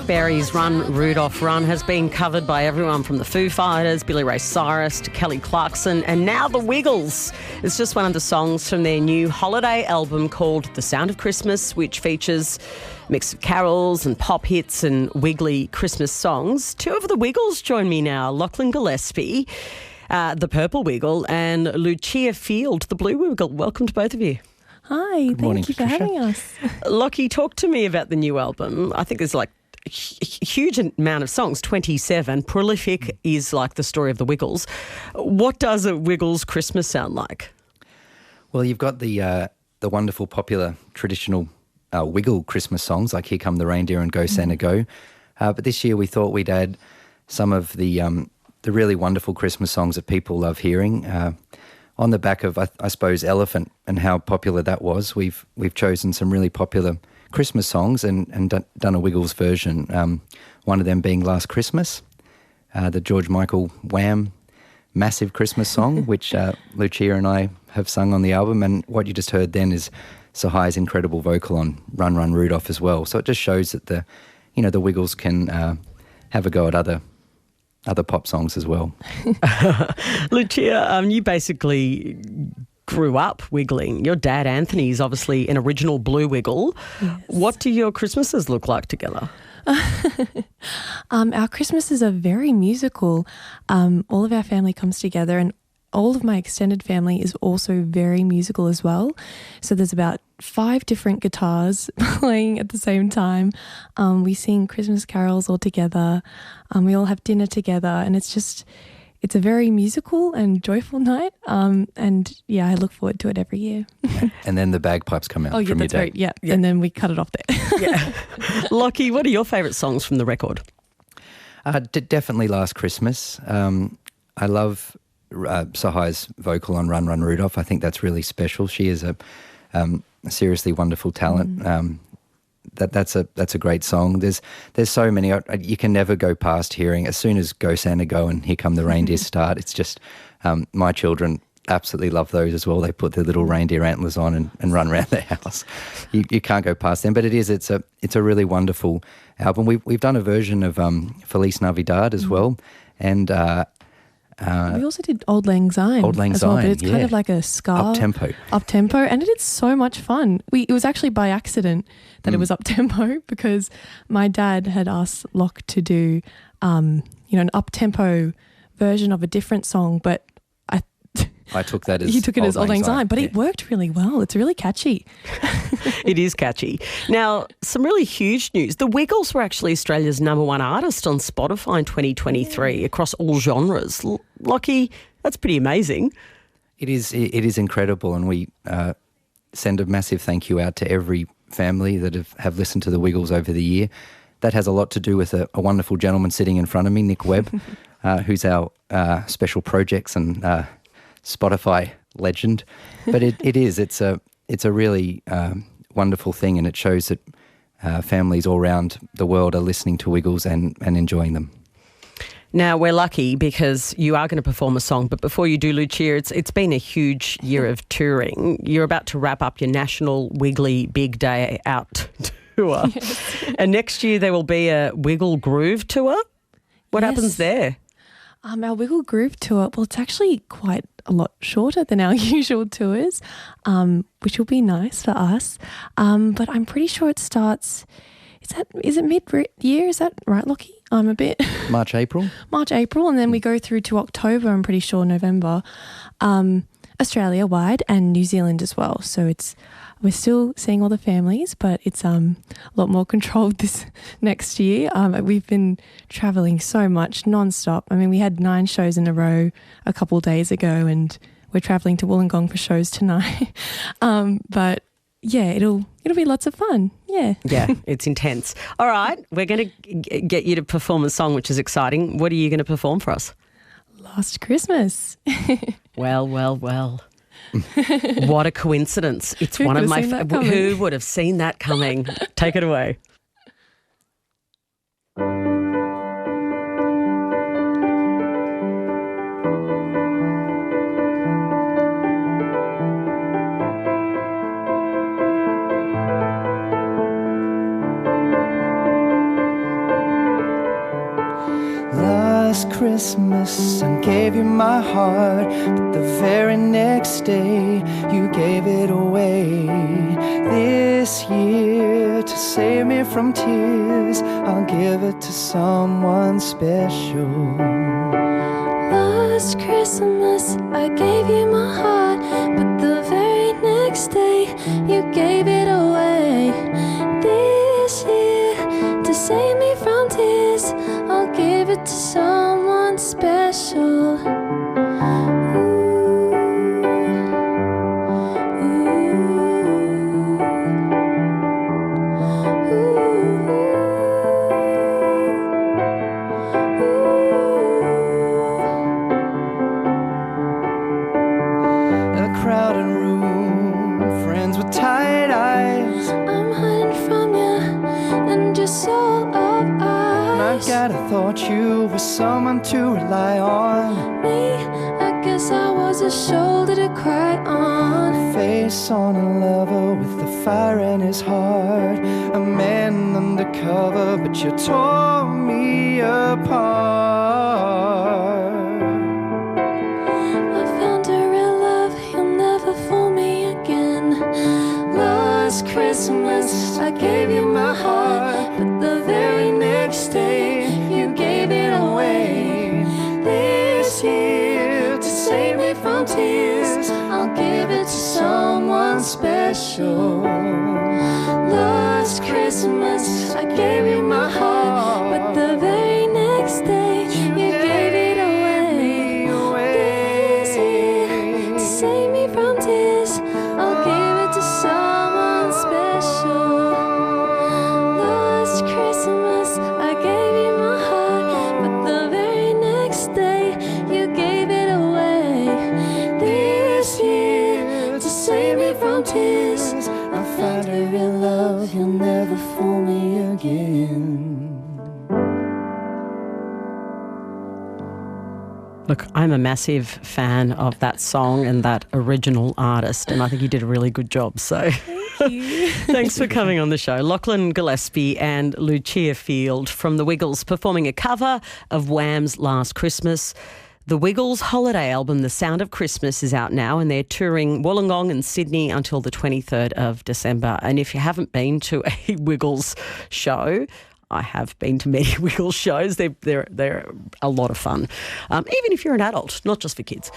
Berry's Run, Rudolph, Run has been covered by everyone from the Foo Fighters, Billy Ray Cyrus to Kelly Clarkson, and now the Wiggles. It's just one of the songs from their new holiday album called The Sound of Christmas, which features a mix of carols and pop hits and wiggly Christmas songs. Two of the Wiggles join me now, Lachlan Gillespie, the Purple Wiggle, and Lucia Field, the Blue Wiggle. Welcome to both of you. Hi, thank you for having us. Lachy, talk to me about the new album. I think there's like a huge amount of songs, 27. Prolific is like the story of the Wiggles. What does a Wiggles Christmas sound like? Well, you've got the wonderful, popular, traditional Wiggle Christmas songs like Here Come the Reindeer and Go Santa Go. But this year we thought we'd add some of the really wonderful Christmas songs that people love hearing. On the back of, I suppose, Elephant and how popular that was, we've chosen some really popular Christmas songs and done a Wiggles version. One of them being Last Christmas, the George Michael WHAM massive Christmas song, which Lucia and I have sung on the album. And what you just heard then is Sahai's incredible vocal on Run, Run, Rudolph as well. So it just shows that the Wiggles can have a go at other pop songs as well. Lucia, you basically grew up wiggling. Your dad, Anthony, is obviously an original Blue Wiggle. Yes. What do your Christmases look like together? Our Christmases are very musical. All of our family comes together, and all of my extended family is also very musical as well. So there's about 5 different guitars playing at the same time. We sing Christmas carols all together. We all have dinner together, and it's a very musical and joyful night. And yeah, I look forward to it every year. And then the bagpipes come out from your dad. Yeah. And then we cut it off there. Yeah. Lachy, what are your favourite songs from the record? Definitely Last Christmas. I love Sahai's vocal on Run, Run, Rudolph. I think that's really special. She is a seriously wonderful talent. That's a great song. There's so many. You can never go past hearing. As soon as Go Santa Go and Here Come the Reindeer start, it's just my children absolutely love those as well. They put their little reindeer antlers on and run around their house. You can't go past them. But it's a really wonderful album. We've done a version of Feliz Navidad as well, and we also did Old Lang Syne. Old Lang as well, Syne, but it's kind of like a ska. Up-tempo, and it is so much fun. It was actually by accident that it was up-tempo, because my dad had asked Locke to do an up-tempo version of a different song, but I took that as he took it as Old Lang Syne, but yeah. It worked really well. It's really catchy. It is catchy. Now, some really huge news. The Wiggles were actually Australia's #1 artist on Spotify in 2023 across all genres. Lachy, that's pretty amazing. It is incredible, and we send a massive thank you out to every family that have listened to the Wiggles over the year. That has a lot to do with a wonderful gentleman sitting in front of me, Nick Webb, who's our special projects and Spotify legend. But it's a really wonderful thing, and it shows that families all around the world are listening to Wiggles and enjoying them. Now, we're lucky because you are going to perform a song, but before you do, Lucia, it's been a huge year of touring. You're about to wrap up your National Wiggly Big Day Out tour. Yes. And next year there will be a Wiggle Groove tour. What happens there? Our Wiggle Groove tour, well, it's actually quite a lot shorter than our usual tours, which will be nice for us. But I'm pretty sure it starts, is it mid-year? Is that right, Lochy? I'm a bit... March, April, and then we go through to October, I'm pretty sure, November, Australia-wide and New Zealand as well. So we're still seeing all the families, but it's a lot more controlled this next year. We've been travelling so much non-stop. I mean, we had 9 shows in a row a couple of days ago, and we're travelling to Wollongong for shows tonight. But yeah, it'll be lots of fun. Yeah. Yeah, it's intense. All right, we're going to get you to perform a song, which is exciting. What are you going to perform for us? Last Christmas. Well. What a coincidence. It's one of my... Who would have seen that coming? Take it away. Last Christmas I gave you my heart, but the very next day you gave it away. This year, to save me from tears, I'll give it to someone special. Last Christmas I gave you my heart, but the very next day you gave it away. This year, to save me from tears, I'll give it to someone special. A crowded room, friends with tight eyes. I'm hiding from you and you're so of I eyes. gotta thought you were someone to rely on. Me, I guess I was a shoulder to cry on. Face on a lover with the fire in his heart. A man undercover, but you tore me apart. I found a real love, you'll never fool me again. Last Christmas I gave you my heart, but the very next day you gave it away. This year, to save me from tears, I'll give it to someone special. Last Christmas I gave you my heart, but the very next day you gave it away. This year, to save me from tears, I'll give it to someone special. Last Christmas I gave you my heart, but the very next day you gave it away. This year, to save me from tears, I found a real love, you'll never fool me again. Look, I'm a massive fan of that song and that original artist, and I think you did a really good job. So Thank you. thanks for coming on the show. Lachlan Gillespie and Lucia Field from The Wiggles performing a cover of Wham's Last Christmas. The Wiggles' holiday album, The Sound of Christmas, is out now, and they're touring Wollongong and Sydney until the 23rd of December. And if you haven't been to a Wiggles show, I have been to many Wiggles shows. They're a lot of fun, even if you're an adult, not just for kids.